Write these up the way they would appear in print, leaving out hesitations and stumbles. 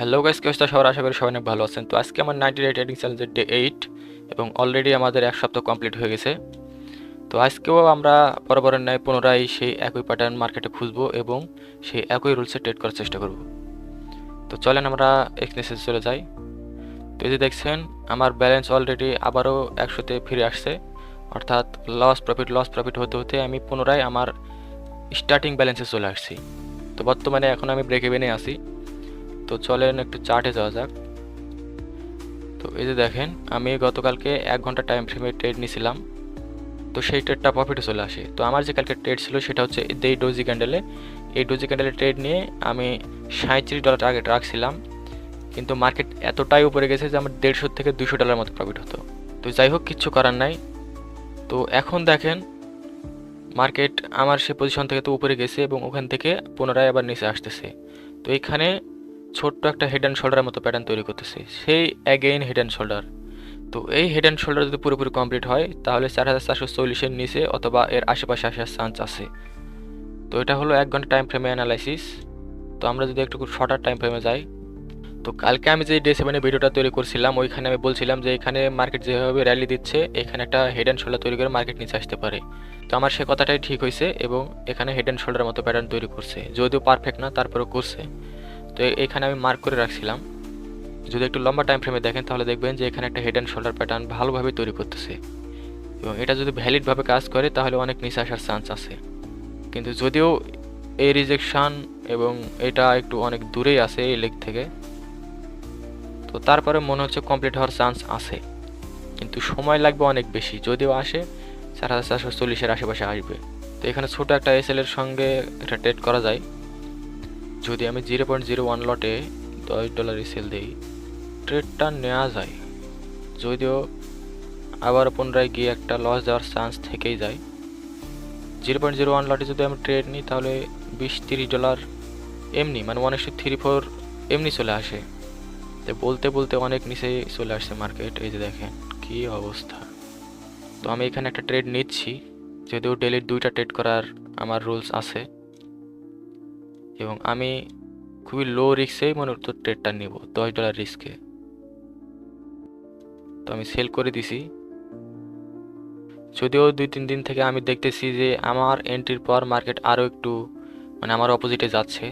Hello guys, কি অবস্থা সবার? আশা করি সবাই অনেক ভালো আছেন। তো আজকে আমার 98 রেটিং চ্যালেঞ্জের ডে 8 এবং অলরেডি আমাদের এক সপ্তাহ কমপ্লিট হয়ে গেছে। তো আজকেও আমরা বরাবরের ন্যায় পুনরায় সেই একই প্যাটার্ন মার্কেটে খুঁজবো এবং সেই একই রুলসে ট্রেড করার চেষ্টা করব। তো চলেন আমরা এক্সপ্লেনেশনে চলে যাই। তো এই যে দেখছেন, আমার ব্যালেন্স অলরেডি আবারও 100-তে ফিরে আসছে, অর্থাৎ লস প্রফিট হতে হতে আমি পুনরায় আমার স্টার্টিং ব্যালেন্সে চলে আসছি। তো বর্তমানে এখন আমি ব্রেক ইভেনে আছি। তো চলেন একটু চার্টে যাওয়া যাক। তো এই যে দেখেন, আমি গতকালকে 1 ঘন্টা টাইম ফ্রেমে ট্রেড নিয়েছিলাম। তো সেই ট্রেডটা প্রফিটে চলে আসে। তো আমার যে কালকে ট্রেড ছিল সেটা হচ্ছে এই ডোজি ক্যান্ডেলে। এই ডোজি ক্যান্ডেলে ট্রেড নিয়ে আমি $37 টার্গেট রাখছিলাম, কিন্তু মার্কেট এতটাই উপরে গেছে যে আমার $150 থেকে $200 মতো প্রফিট হতো। তো যাই হোক, কিচ্ছু করার নাই। তো এখন দেখেন, মার্কেট আমার সে পজিশন থেকে তো উপরে গেছে এবং ওখান থেকে পুনরায় আবার নিচে আসতেছে। তো এখানে ছোট্ট একটা হেড অ্যান্ড শোল্ডারের মতো প্যাটার্ন তৈরি করতেছে, সেই অ্যাগেইন হেড অ্যান্ড শোল্ডার। তো এই হেড অ্যান্ড শোল্ডার যদি পুরোপুরি কমপ্লিট হয় তাহলে 4440-এর নিচে অথবা এর আশেপাশে আসার চান্স আছে। তো এটা হলো 1 ঘন্টা টাইম ফ্রেমে অ্যানালাইসিস। তো আমরা যদি একটু শর্টার টাইম ফ্রেমে যাই, তো কালকে আমি যে ডে 7-এ ভিডিওটা তৈরি করছিলাম ওইখানে আমি বলছিলাম যে এখানে মার্কেট যেভাবে র্যালি দিচ্ছে এখানে একটা হেড অ্যান্ড শোল্ডার তৈরি করে মার্কেট নিচে আসতে পারে। তো আমার সে কথাটাই ঠিক হয়েছে এবং এখানে হেড অ্যান্ড শোল্ডারের মতো প্যাটার্ন তৈরি করছে, যদিও পারফেক্ট না, তারপরেও করছে। তো এখানে আমি মার্ক করে রাখছিলাম। যদি একটু লম্বা টাইম ফ্রেমে দেখেন তাহলে দেখবেন যে এখানে একটা হেড অ্যান্ড শোল্ডার প্যাটার্ন ভালোভাবে তৈরি করতেছে এবং এটা যদি ভ্যালিডভাবে কাজ করে তাহলে অনেক নিচে আসার চান্স আছে। কিন্তু যদিও এই রিজেকশন এবং এটা একটু অনেক দূরেই আছে এই লেগ থেকে, তো তারপরে মনে হচ্ছে কমপ্লিট হওয়ার চান্স আছে, কিন্তু সময় লাগবে অনেক বেশি। যদিও আসে 4440-এর আশেপাশে আসবে। তো এখানে ছোট একটা এসএল এর সঙ্গে এটা ট্রেড করা যায়। যদি আমি 0.01 লটে $10 সেল দিই, ট্রেডটা নেওয়া যায়, যদিও আবার পুনরায় গিয়ে একটা লস দেওয়ার চান্স থেকেই যায়। 0.01 লটে যদি আমি ট্রেড নিই তাহলে $20-30 এমনি, মানে 1:34 এমনি চলে আসে। তো বলতে বলতে অনেক নিচে চলে আসছে মার্কেট। এই যে দেখেন কি অবস্থা। তো আমি এখানে একটা ট্রেড নিচ্ছি, যদিও ডেলির 2টা ট্রেড করার আমার রুলস আছে এবং আমি খুবই লো রিস্কেই মনে হতো ট্রেডটা নিব, $10 রিস্কে। তো আমি সেল করে দিছি। যদিও 2-3 দিন থেকে আমি দেখতেছি যে আমার এন্ট্রির পর মার্কেট আরও একটু, মানে আমার অপোজিটে যাচ্ছে।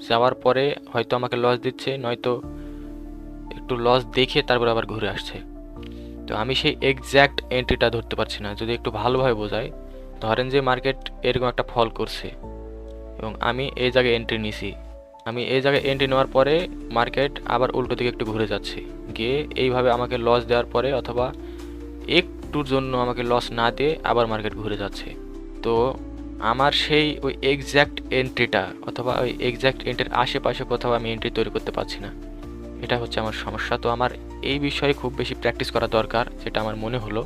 যাওয়ার পরে হয়তো আমাকে লস দিচ্ছে, নয়তো একটু লস দেখে তারপর আবার ঘুরে আসছে। তো আমি সেই এক্স্যাক্ট এন্ট্রিটা ধরতে পারছি না। যদি একটু ভালোভাবে বোঝাই, ধরেন যে মার্কেট এরকম একটা ফল করছে এবং আমি এই জায়গায় এন্ট্রি নিছি। আমি এই জায়গায় এন্ট্রি নেওয়ার পরে মার্কেট আবার উল্টো দিকে একটু ঘুরে যাচ্ছে, গিয়ে এইভাবে আমাকে লস দেওয়ার পরে অথবা একটুর জন্য আমাকে লস না দিয়ে আবার মার্কেট ঘুরে যাচ্ছে। তো আমার সেই ওই এক্স্যাক্ট এন্ট্রিটা অথবা ওই এক্স্যাক্ট এন্ট্রির আশেপাশে কোথাও আমি এন্ট্রি তৈরি করতে পারছি না। এটা হচ্ছে আমার সমস্যা। তো আমার এই বিষয়ে খুব বেশি প্র্যাকটিস করা দরকার, যেটা আমার মনে হলো।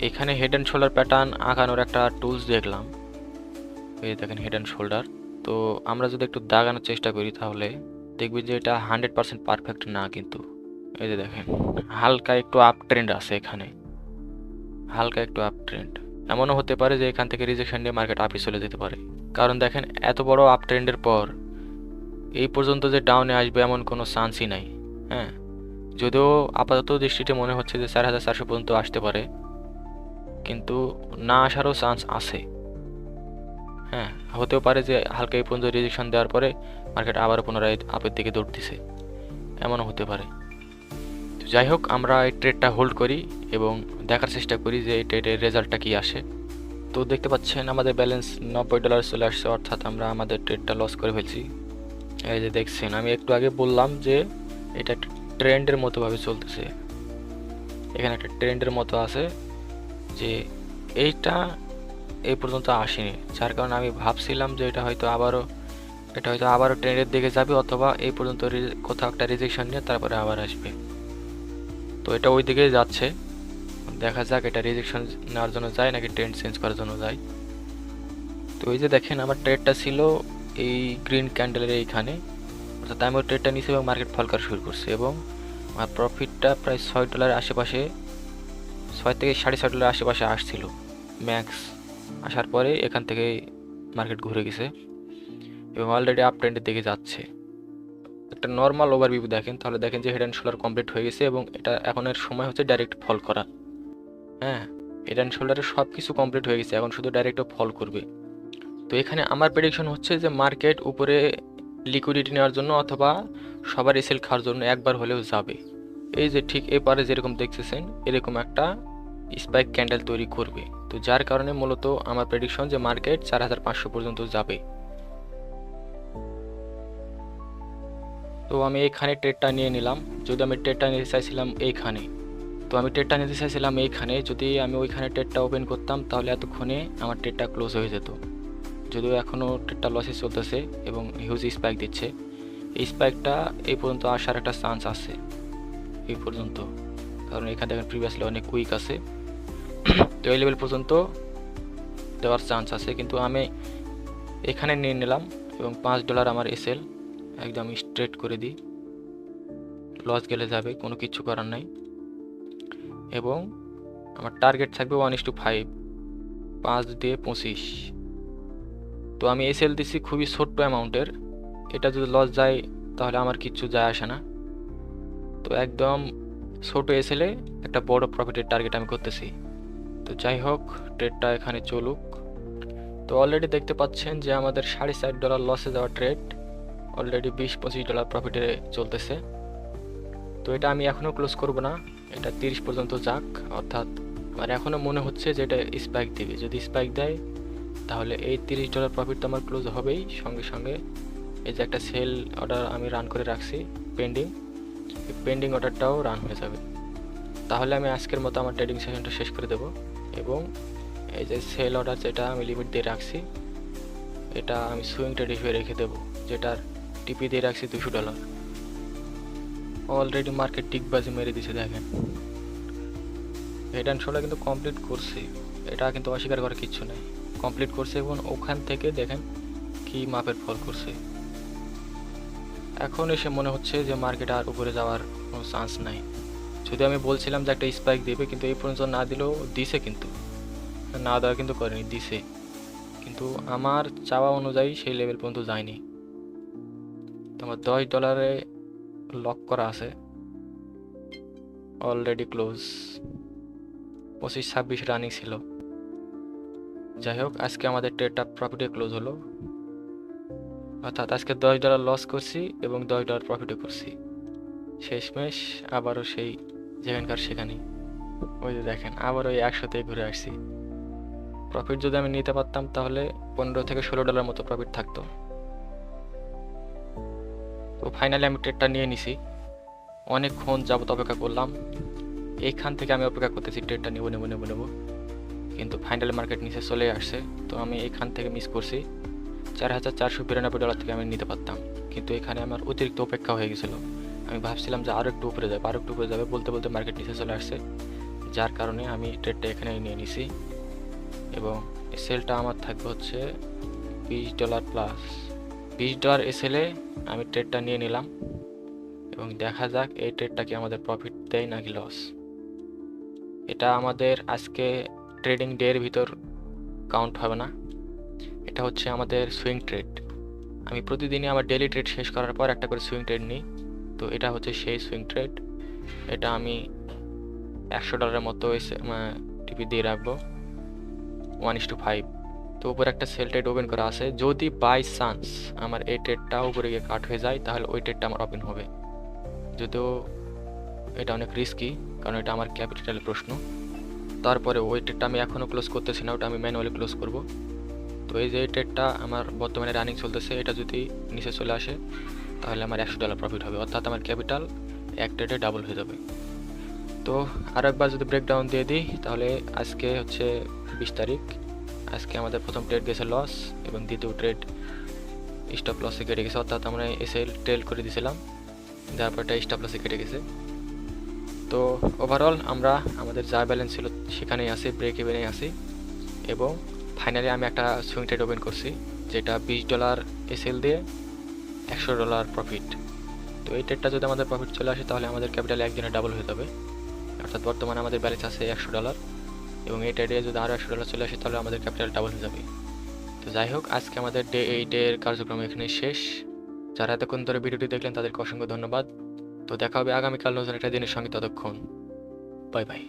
এখানে হেড অ্যান্ড শোল্ডার প্যাটার্ন আঁকানোর একটা টুলস দেখলাম। এই দেখেন হেড অ্যান্ড শোল্ডার। তো আমরা যদি একটু দাগানোর চেষ্টা করি তাহলে দেখবি যে এটা 100% পারফেক্ট না, কিন্তু এই যে দেখেন হালকা একটু আপ ট্রেন্ড আছে এখানে, হালকা একটু আপ ট্রেন্ড। এমনও হতে পারে যে এখান থেকে রিজেকশন নিয়ে মার্কেট আপে চলে যেতে পারে, কারণ দেখেন এত বড় আপ ট্রেন্ডের পর এই পর্যন্ত যে ডাউনে আসবে এমন কোনো চান্সই নাই। হ্যাঁ, যদিও আপাতত দৃষ্টিতে মনে হচ্ছে যে 4400 পর্যন্ত আসতে পারে, কিন্তু না আসারও চান্স আছে। হ্যাঁ, হতেও পারে যে হালকা এই পর্যন্ত রিজেকশন দেওয়ার পরে মার্কেট আবার পুনরায় আপের দিকে দৌড় দিছে, এমনও হতে পারে। তো যাই হোক, আমরা এই ট্রেডটা হোল্ড করি এবং দেখার চেষ্টা করি যে এই ট্রেডের রেজাল্টটা কি আসে। তো দেখতে পাচ্ছেন আমাদের ব্যালেন্স $90 চলে আসছে, অর্থাৎ আমরা আমাদের ট্রেডটা লস করে ফেলছি। এই যে দেখছেন, আমি একটু আগে বললাম যে এটা একটা ট্রেন্ডের মতো ভাবে চলতেছে। এখানে একটা ট্রেন্ডের মতো আছে যে এইটা এই পর্যন্ত আসেনি, যার কারণে আমি ভাবছিলাম যে এটা হয়তো আবারও ট্রেন্ডের দিকে যাবে অথবা এই পর্যন্ত কোথাও একটা রিজেকশন নিয়ে তারপরে আবার আসবে। তো এটা ওই দিকেই যাচ্ছে। দেখা যাক এটা রিজেকশন নেওয়ার জন্য যায় নাকি ট্রেন্ড চেঞ্জ করার জন্য যায়। তো এই যে দেখেন আমার ট্রেডটা ছিল এই গ্রিন ক্যান্ডেলের এইখানে, অর্থাৎ আমি ওই ট্রেডটা নিয়েছি এবং মার্কেট ফল করা শুরু করছে এবং আমার প্রফিটটা প্রায় $6 আশেপাশে, 6 থেকে $6.5 আশেপাশে আসছিল ম্যাক্স। আসার পরে এখান থেকে মার্কেট ঘুরে গেছে এবং অলরেডি আপ ট্রেন্ডের দিকে যাচ্ছে। একটা নর্মাল ওভারভিউ দেখেন, তাহলে দেখেন যে হেড অ্যান্ড শোল্ডার কমপ্লিট হয়ে গেছে এবং এটা এখন এর সময় হচ্ছে ডাইরেক্ট ফল করা। হ্যাঁ, হেড অ্যান্ড শোল্ডারের সব কিছু কমপ্লিট হয়ে গেছে, এখন শুধু ডাইরেক্ট ফল করবে। তো এখানে আমার প্রেডিকশন হচ্ছে যে মার্কেট উপরে লিকুইডিটি নেওয়ার জন্য অথবা সবার এসেল খাওয়ার জন্য একবার হলেও যাবে। এই যে ঠিক এপারে যেরকম দেখতেছেন এরকম একটা স্পাইক ক্যান্ডেল তৈরি করবে। তো যার কারণে মূলত আমার প্রেডিকশন যে মার্কেট 4500 পর্যন্ত যাবে। তো আমি এইখানে ট্রেডটা নিয়ে নিলাম। যদি আমি ট্রেডটা নিতে চাইছিলাম এইখানে, তো আমি ট্রেডটা নিতে চাইছিলাম এইখানে, যদি আমি ওইখানে ট্রেডটা ওপেন করতাম তাহলে এতক্ষণে আমার ট্রেডটা ক্লোজ হয়ে যেত। যদিও এখনও ট্রেডটা লসে চলতেছে এবং হিউজ স্পাইক দিচ্ছে। এই স্পাইকটা এই পর্যন্ত আসার একটা চান্স আছে এই পর্যন্ত, কারণ এখানে দেখেন প্রিভিয়াসলি অনেক উইক আছে। তো এই লেভেল পর্যন্ত দেওয়ার চান্স আছে, কিন্তু আমি এখানে নিয়ে নিলাম এবং $5 আমার এসএল একদম স্ট্রেট করে দিই। লস গেলে যাবে, কোনো কিছু করার নাই। এবং আমার টার্গেট থাকবে 1:5, 5 দিয়ে 25। তো আমি এসএল দিছি খুবই ছোট্ট অ্যামাউন্টের, এটা যদি লস যায় তাহলে আমার কিচ্ছু যায় আসে না। তো একদম ছোট এসএলে একটা বড় প্রফিটের টার্গেট আমি করতেছি। তো যাই হোক, ট্রেডটা এখানে চলুক। তো অলরেডি দেখতে পাচ্ছেন যে আমাদের $60 লসে যাওয়া ট্রেড অলরেডি $20-25 প্রফিটে চলতেছে। তো এটা আমি এখনও ক্লোজ করব না, এটা 30 পর্যন্ত যাক। অর্থাৎ আমার এখনও মনে হচ্ছে যে এটা স্পাইক দেবে। যদি স্পাইক দেয় তাহলে এই $30 প্রফিট তো আমার ক্লোজ হবেই। সঙ্গে সঙ্গে এই যে একটা সেল অর্ডার আমি রান করে রাখছি পেন্ডিং, এই পেন্ডিং অর্ডারটাও রান হয়ে যাবে। তাহলে আমি আজকের মতো আমার ট্রেডিং সেশনটা শেষ করে দেব। এবং এই যে সেল অর্ডার যেটা আমি লিমিট দিয়ে রাখছি, এটা আমি সুইং ট্রেড হিসেবে রেখে দেবো, যেটার টিপি দিয়ে রাখছি $200। অলরেডি মার্কেট ডিগবাজি মেরে দিছে দেখেন। হেড অ্যান্ড শোল্ডার কিন্তু কমপ্লিট করছি, এটা কিন্তু অস্বীকার করার কিচ্ছু নেই, কমপ্লিট করছে এবং ওখান থেকে দেখেন কি মাপের ফল করছে। এখন এসে মনে হচ্ছে যে মার্কেট আর উপরে যাওয়ার কোনো চান্স নাই। যদি আমি বলছিলাম যে একটা স্পাইক দেবে, কিন্তু এই পর্যন্ত না দিলেও দিছে, কিন্তু না দেওয়া কিন্তু করেনি, দিছে, কিন্তু আমার চাওয়া অনুযায়ী সেই লেভেল পর্যন্ত যায়নি। তো আমার $10 লক করা আছে, অলরেডি ক্লোজ, 25-26 রানিং ছিল। যাই হোক, আজকে আমাদের ট্রেডটা প্রফিটে ক্লোজ হলো। অর্থাৎ আজকে $10 লস করছি এবং $10 প্রফিটে করছি। শেষমেশ আবারও সেই যেখানকার সেখানেই, ওই যে দেখেন আবারও ওই 100-তে ঘুরে আসছি। প্রফিট যদি আমি নিতে পারতাম তাহলে $15-16 মতো প্রফিট থাকতো। তো ফাইনালি আমি ট্রেডটা নিয়ে নিছি। অনেকক্ষণ যাবত অপেক্ষা করলাম, এইখান থেকে আমি অপেক্ষা করতেছি ট্রেডটা নেবো নেবো নেবো নেবো, কিন্তু ফাইনালি মার্কেট নিচে চলে আসছে। তো আমি এখান থেকে মিস করছি, $4,492 থেকে আমি নিতে পারতাম, কিন্তু এখানে আমার অতিরিক্ত অপেক্ষা হয়ে গেছিলো। আমি ভাবছিলাম যে আরও একটু উপরে যাবে, আরও একটু উপরে যাবে, বলতে বলতে মার্কেট নিচে চলে আসছে, যার কারণে আমি ট্রেডটা এখানে নিয়ে নিছি। এবং এসএলটা আমার থাকবে হচ্ছে $20 প্লাস $20 এসএলে আমি ট্রেডটা নিয়ে নিলাম। এবং দেখা যাক এই ট্রেডটা কি আমাদের প্রফিট দেয় নাকি লস। এটা আমাদের আজকে ট্রেডিং ডে এর ভিতর কাউন্ট হবে না, এটা হচ্ছে আমাদের সুইং ট্রেড। আমি প্রতিদিনই আমার ডেলি ট্রেড শেষ করার পর একটা করে সুইং ট্রেড নিই। তো এটা হচ্ছে সেই সুইং ট্রেড, এটা আমি $100 মতো টিপি দিয়ে রাখবো 1:5। তো উপরে একটা সেল ট্রেড ওপেন করা আছে, যদি বাই চান্স আমার এই ট্রেডটা উপরে গিয়ে কাট হয়ে যায় তাহলে ওই ট্রেডটা আমার ওপেন হবে। যদিও এটা অনেক রিস্কি, কারণ এটা আমার ক্যাপিটালের প্রশ্ন। তারপরে ওই ট্রেডটা আমি এখনও ক্লোজ করতেছি না, ওটা আমি ম্যানুয়ালি ক্লোজ করব। তো এই যে এই ট্রেডটা আমার বর্তমানে রানিং চলতেছে, এটা যদি নিচে চলে আসে তাহলে আমার $100 প্রফিট হবে, অর্থাৎ আমার ক্যাপিটাল এক ট্রেডে ডাবল হয়ে যাবে। তো আরও একবার যদি ব্রেকডাউন দিয়ে দিই, তাহলে আজকে হচ্ছে 20 তারিখ। আজকে আমাদের প্রথম ট্রেড গেছে লস এবং দ্বিতীয় ট্রেড স্টপ লসে কেটে গেছে, অর্থাৎ আমরা এসএল ট্রেল করে দিয়েছিলাম, যার পর এটা স্টপ লসে কেটে গেছে। তো ওভারঅল আমরা আমাদের যা ব্যালেন্স ছিল সেখানেই আসি, ব্রেক ইভেনেই আসি। এবং ফাইনালি আমি একটা সুইং ট্রেড ওপেন করছি, যেটা $20 এসএল দিয়ে $100 প্রফিট। তো এই ট্রেডটা যদি আমাদের প্রফিট চলে আসে তাহলে আমাদের ক্যাপিটাল একদিনে ডাবল হয়ে যাবে, অর্থাৎ বর্তমানে আমাদের ব্যালেন্স আছে $100 এবং এই ট্রেডে যদি আরও $100 চলে আসে তাহলে আমাদের ক্যাপিটাল ডাবল হয়ে যাবে। তো যাই হোক, আজকে আমাদের ডে 8 এর কার্যক্রম এখানে শেষ। যারা এতক্ষণ ধরে ভিডিওটি দেখলেন তাদেরকে অসংখ্য ধন্যবাদ। তো দেখা হবে আগামীকাল নতুন একটা দিনের সঙ্গে, ততক্ষণ বাই বাই।